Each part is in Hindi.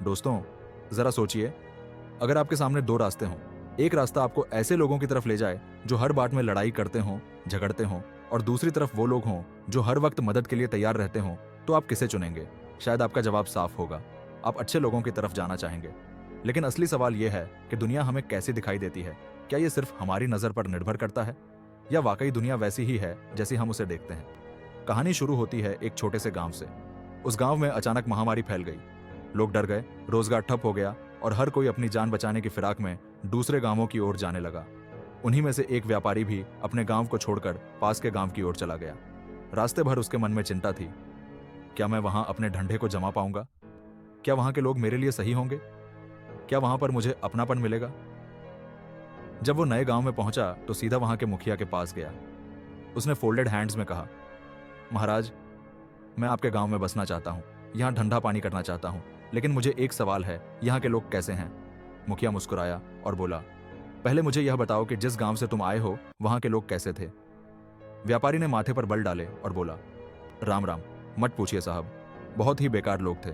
दोस्तों, जरा सोचिए, अगर आपके सामने दो रास्ते हों, एक रास्ता आपको ऐसे लोगों की तरफ ले जाए जो हर बात में लड़ाई करते हों, झगड़ते हों, और दूसरी तरफ वो लोग हों जो हर वक्त मदद के लिए तैयार रहते हों, तो आप किसे चुनेंगे? शायद आपका जवाब साफ होगा, आप अच्छे लोगों की तरफ जाना चाहेंगे। लेकिन असली सवाल यह है कि दुनिया हमें कैसी दिखाई देती है? क्या ये सिर्फ हमारी नज़र पर निर्भर करता है, या वाकई दुनिया वैसी ही है जैसी हम उसे देखते हैं? कहानी शुरू होती है एक छोटे से गांव से। उस गांव में अचानक महामारी फैल गई। लोग डर गए, रोजगार ठप हो गया और हर कोई अपनी जान बचाने की फिराक में दूसरे गांवों की ओर जाने लगा। उन्हीं में से एक व्यापारी भी अपने गांव को छोड़कर पास के गांव की ओर चला गया। रास्ते भर उसके मन में चिंता थी, क्या मैं वहां अपने ढंढे को जमा पाऊंगा? क्या वहां के लोग मेरे लिए सही होंगे? क्या वहां पर मुझे अपनापन मिलेगा? जब वो नए गांव में पहुंचा तो सीधा वहां के मुखिया के पास गया। उसने फोल्डेड हैंड्स में कहा, महाराज, मैं आपके गांव में बसना चाहता हूं, यहां ठंडा पानी करना चाहता हूं, लेकिन मुझे एक सवाल है, यहां के लोग कैसे हैं? मुखिया मुस्कुराया और बोला, पहले मुझे यह बताओ कि जिस गांव से तुम आए हो वहां के लोग कैसे थे? व्यापारी ने माथे पर बल डाले और बोला, राम राम, मत पूछिए साहब, बहुत ही बेकार लोग थे।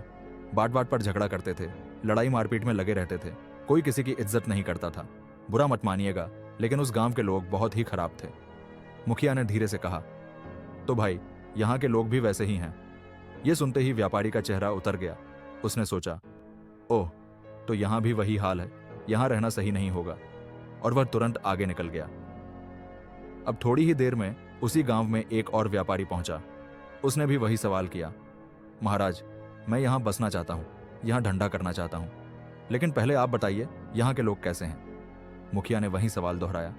बात बात पर झगड़ा करते थे, लड़ाई मारपीट में लगे रहते थे, कोई किसी की इज्जत नहीं करता था। बुरा मत मानिएगा, लेकिन उस गांव के लोग बहुत ही खराब थे। मुखिया ने धीरे से कहा, तो भाई, यहाँ के लोग भी वैसे ही हैं। यह सुनते ही व्यापारी का चेहरा उतर गया। उसने सोचा, ओह, तो यहाँ भी वही हाल है, यहाँ रहना सही नहीं होगा, और वह तुरंत आगे निकल गया। अब थोड़ी ही देर में उसी गांव में एक और व्यापारी पहुंचा। उसने भी वही सवाल किया, महाराज, मैं यहाँ बसना चाहता हूँ, यहाँ धंधा करना चाहता हूँ, लेकिन पहले आप बताइए यहाँ के लोग कैसे हैं? मुखिया ने वही सवाल दोहराया,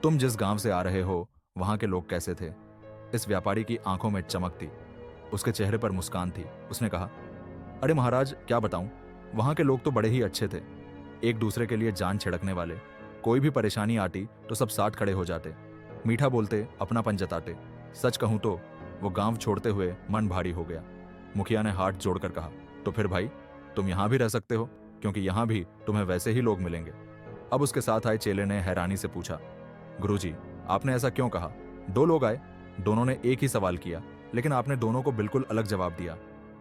तुम जिस गांव से आ रहे हो वहां के लोग कैसे थे? इस व्यापारी की आंखों में चमक थी, उसके चेहरे पर मुस्कान थी। उसने कहा, अरे महाराज, क्या बताऊं, वहां के लोग तो बड़े ही अच्छे थे, एक दूसरे के लिए जान छिड़कने वाले। कोई भी परेशानी आती तो सब साथ खड़े हो जाते, मीठा बोलते, अपनापन जताते। सच कहूं तो वो गांव छोड़ते हुए मन भारी हो गया। मुखिया ने हाथ जोड़कर कहा, तो फिर भाई, तुम यहां भी रह सकते हो, क्योंकि यहां भी तुम्हें वैसे ही लोग मिलेंगे। अब उसके साथ आए चेले ने हैरानी से पूछा, गुरुजी, आपने ऐसा क्यों कहा? दो लोग आए, दोनों ने एक ही सवाल किया, लेकिन आपने दोनों को बिल्कुल अलग जवाब दिया।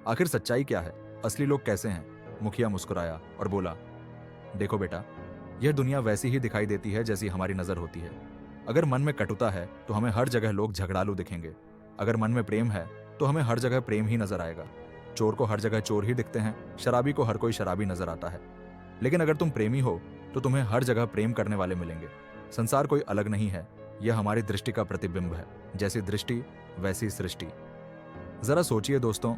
आखिर सच्चाई क्या है? असली लोग कैसे हैं? मुखिया मुस्कुराया और बोला, देखो बेटा, यह दुनिया वैसी ही दिखाई देती है जैसी हमारी नजर होती है। अगर मन में कटुता है तो हमें हर जगह लोग झगड़ालू दिखेंगे। अगर मन में प्रेम है तो हमें हर जगह प्रेम ही नजर आएगा। चोर को हर जगह चोर ही दिखते हैं, शराबी को हर कोई शराबी नजर आता है। लेकिन अगर तुम प्रेमी हो तो तुम्हें हर जगह प्रेम करने वाले मिलेंगे। संसार कोई अलग नहीं है, यह हमारी दृष्टि का प्रतिबिंब है। जैसी दृष्टि वैसी सृष्टि। जरा सोचिए दोस्तों,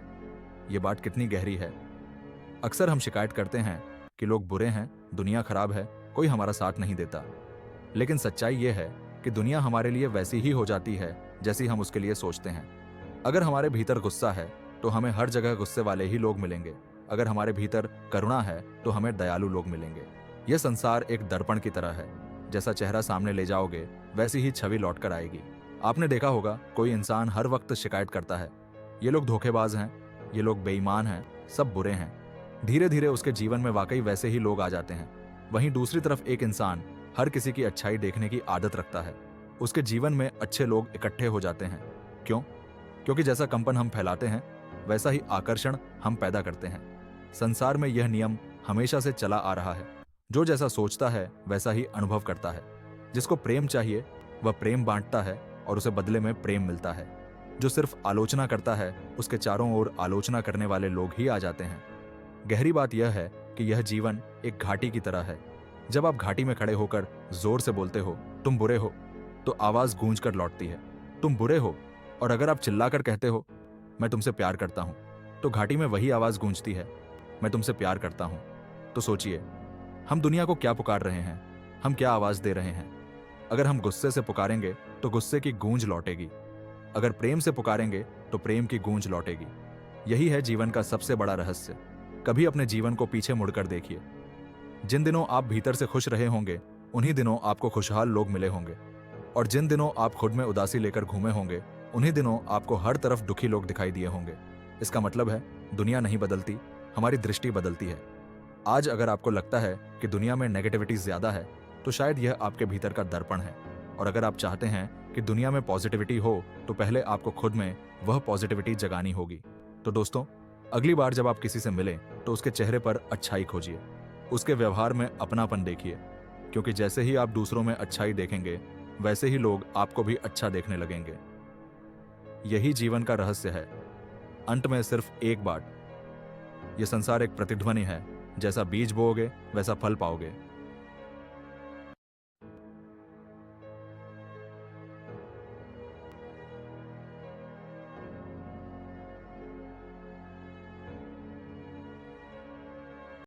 ये बात कितनी गहरी है। अक्सर हम शिकायत करते हैं कि लोग बुरे हैं, दुनिया खराब है, कोई हमारा साथ नहीं देता। लेकिन सच्चाई यह है कि दुनिया हमारे लिए वैसी ही हो जाती है जैसी हम उसके लिए सोचते हैं। अगर हमारे भीतर गुस्सा है तो हमें हर जगह गुस्से वाले ही लोग मिलेंगे। अगर हमारे भीतर करुणा है तो हमें दयालु लोग मिलेंगे। यह संसार एक दर्पण की तरह है, जैसा चेहरा सामने ले जाओगे वैसी ही छवि लौट कर आएगी। आपने देखा होगा, कोई इंसान हर वक्त शिकायत करता है, ये लोग धोखेबाज हैं, ये लोग बेईमान हैं, सब बुरे हैं। धीरे धीरे उसके जीवन में वाकई वैसे ही लोग आ जाते हैं। वहीं दूसरी तरफ एक इंसान हर किसी की अच्छाई देखने की आदत रखता है, उसके जीवन में अच्छे लोग इकट्ठे हो जाते हैं। क्यों? क्योंकि जैसा कंपन हम फैलाते हैं वैसा ही आकर्षण हम पैदा करते हैं। संसार में यह नियम हमेशा से चला आ रहा है, जो जैसा सोचता है वैसा ही अनुभव करता है। जिसको प्रेम चाहिए वह प्रेम बांटता है और उसे बदले में प्रेम मिलता है। जो सिर्फ आलोचना करता है उसके चारों ओर आलोचना करने वाले लोग ही आ जाते हैं। गहरी बात यह है कि यह जीवन एक घाटी की तरह है। जब आप घाटी में खड़े होकर जोर से बोलते हो, तुम बुरे हो, तो आवाज गूंज कर लौटती है, तुम बुरे हो। और अगर आप चिल्लाकर कहते हो, मैं तुमसे प्यार करता हूं, तो घाटी में वही आवाज गूंजती है, मैं तुमसे प्यार करता हूं। तो सोचिए, हम दुनिया को क्या पुकार रहे हैं, हम क्या आवाज दे रहे हैं? अगर हम गुस्से से पुकारेंगे तो गुस्से की गूंज लौटेगी, अगर प्रेम से पुकारेंगे तो प्रेम की गूंज लौटेगी। यही है जीवन का सबसे बड़ा रहस्य। कभी अपने जीवन को पीछे मुड़कर देखिए। जिन दिनों आप भीतर से खुश रहे होंगे, उन्हीं दिनों आपको खुशहाल लोग मिले होंगे, और जिन दिनों आप खुद में उदासी लेकर घूमे होंगे, उन्हीं दिनों आपको हर तरफ दुखी लोग दिखाई दिए होंगे। इसका मतलब है, दुनिया नहीं बदलती, हमारी दृष्टि बदलती है। आज अगर आपको लगता है कि दुनिया में नेगेटिविटी ज्यादा है, तो शायद यह आपके भीतर का दर्पण है। और अगर आप चाहते हैं कि दुनिया में पॉजिटिविटी हो, तो पहले आपको खुद में वह पॉजिटिविटी जगानी होगी। तो दोस्तों, अगली बार जब आप किसी से मिलें तो उसके चेहरे पर अच्छाई खोजिए, उसके व्यवहार में अपनापन देखिए, क्योंकि जैसे ही आप दूसरों में अच्छाई देखेंगे वैसे ही लोग आपको भी अच्छा देखने लगेंगे। यही जीवन का रहस्य है। अंत में सिर्फ एक बात, यह संसार एक प्रतिध्वनि है, जैसा बीज बोओगे वैसा फल पाओगे।